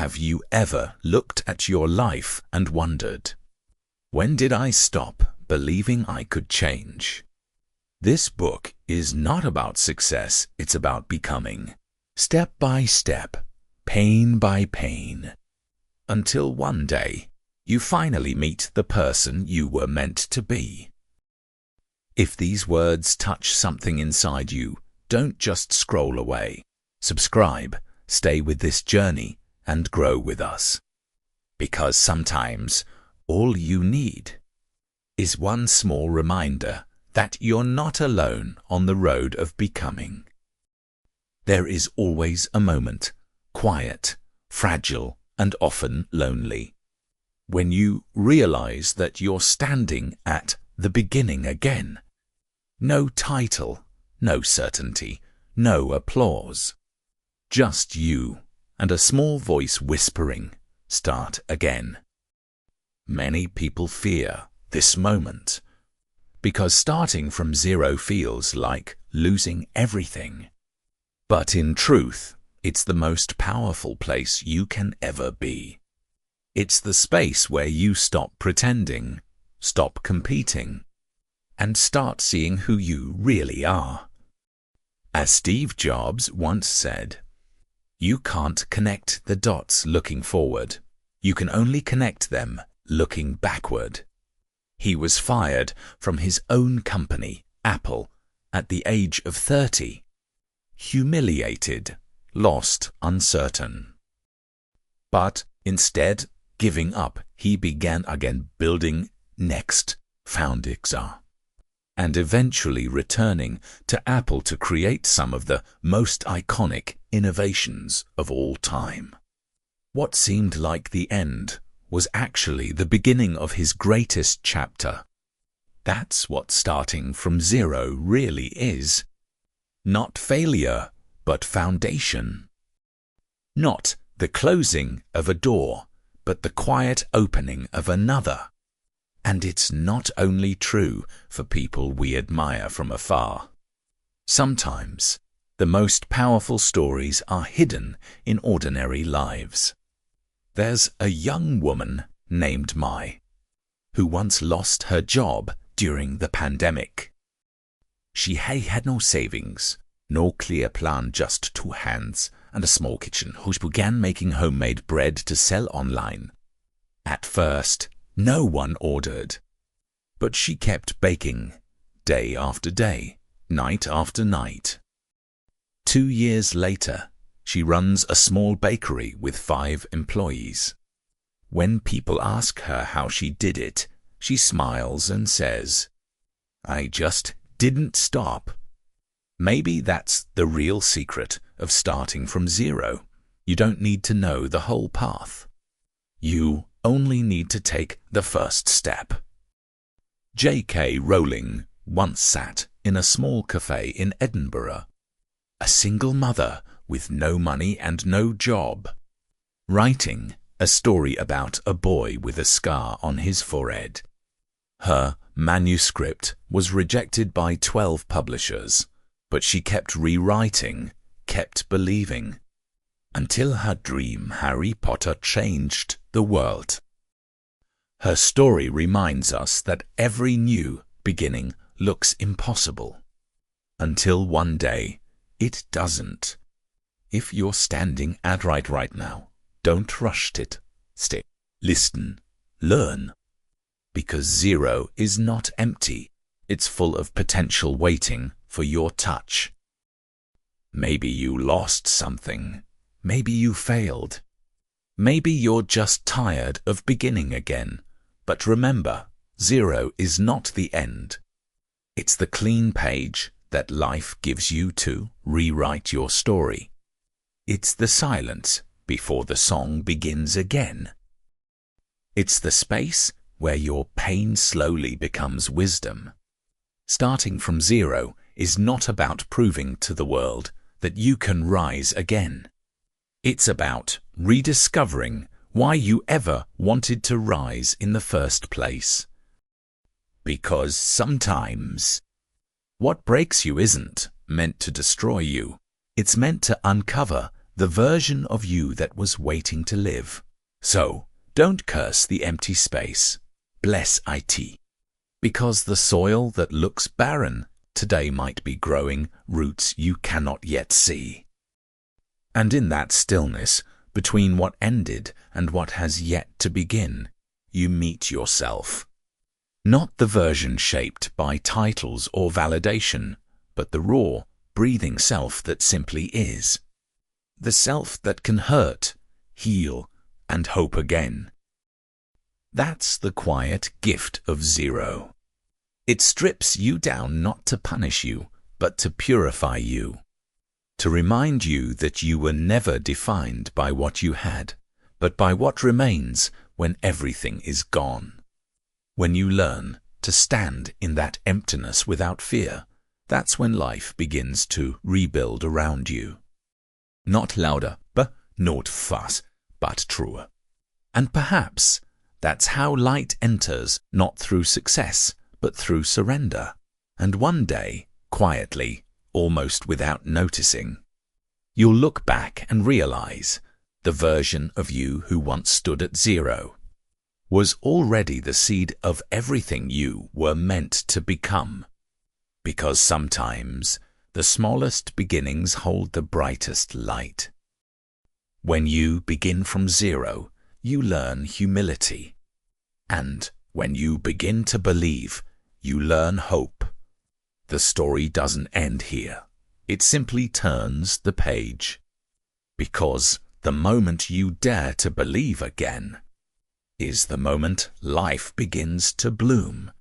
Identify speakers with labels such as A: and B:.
A: have you ever looked at your life and wondered, when did I stop believing I could change? This book is not about success, it's about becoming. Step by step, pain by pain, until one day you finally meet the person you were meant to be. If these words touch something inside you, don't just scroll away. Subscribe, stay with this journey, and grow with us. Because sometimes all you need is one small reminder that you're not alone on the road of becoming. There is always a moment, quiet, fragile, and often lonely, when you realize that you're standing at the beginning again. No title, no certainty, no applause. Just you and a small voice whispering, start again. Many people fear this moment because starting from zero feels like losing everything. But in truth, it's the most powerful place you can ever be. It's the space where you stop pretending, stop competing, and start seeing who you really are. As Steve Jobs once said, you can't connect the dots looking forward. You can only connect them looking backward. He was fired from his own company, Apple, at the age of 30. Humiliated, lost, uncertain. But instead, giving up, he began again building next, found XR, and eventually returning to Apple to create some of the most iconic innovations of all time. What seemed like the end was actually the beginning of his greatest chapter. That's what starting from zero really is. Not failure, but foundation. Not the closing of a door, but the quiet opening of another. And it's not only true for people we admire from afar. Sometimes, the most powerful stories are hidden in ordinary lives. There's a young woman named Mai, who once lost her job during the pandemic. She had no savings, no clear plan, just 2 hands and a small kitchen, who began making homemade bread to sell online. At first, no one ordered, but she kept baking, day after day, night after night. 2 years later, she runs a small bakery with 5 employees. When people ask her how she did it, she smiles and says, "I just didn't stop." Maybe that's the real secret of starting from zero. You don't need to know the whole path. You only need to take the first step. J.K. Rowling once sat in a small cafe in Edinburgh, a single mother with no money and no job, writing a story about a boy with a scar on his forehead. Her manuscript was rejected by 12 publishers, but she kept rewriting, kept believing, until her dream Harry Potter changed the world. Her story reminds us that every new beginning looks impossible, until one day it doesn't. If you're standing at right now, don't rush it. Stay, listen, learn. Because zero is not empty. It's full of potential waiting for your touch. Maybe you lost something. Maybe you failed. Maybe you're just tired of beginning again. But remember, zero is not the end. It's the clean page that life gives you to rewrite your story. It's the silence before the song begins again. It's the space where your pain slowly becomes wisdom. Starting from zero is not about proving to the world that you can rise again. It's about rediscovering why you ever wanted to rise in the first place. Because sometimes what breaks you isn't meant to destroy you. It's meant to uncover the version of you that was waiting to live. So, don't curse the empty space. Bless it. Because the soil that looks barren today might be growing roots you cannot yet see. And in that stillness, between what ended and what has yet to begin, you meet yourself. Not the version shaped by titles or validation, but the raw, breathing self that simply is. The self that can hurt, heal, and hope again. That's the quiet gift of zero. It strips you down not to punish you, but to purify you. To remind you that you were never defined by what you had, but by what remains when everything is gone. When you learn to stand in that emptiness without fear, that's when life begins to rebuild around you. Not louder, not fast, but truer. And perhaps that's how light enters, not through success, but through surrender. And one day, quietly, almost without noticing, you'll look back and realize the version of you who once stood at zero was already the seed of everything you were meant to become. Because sometimes the smallest beginnings hold the brightest light. When you begin from zero, you learn humility. And when you begin to believe, you learn hope. The story doesn't end here. It simply turns the page. Because the moment you dare to believe again is the moment life begins to bloom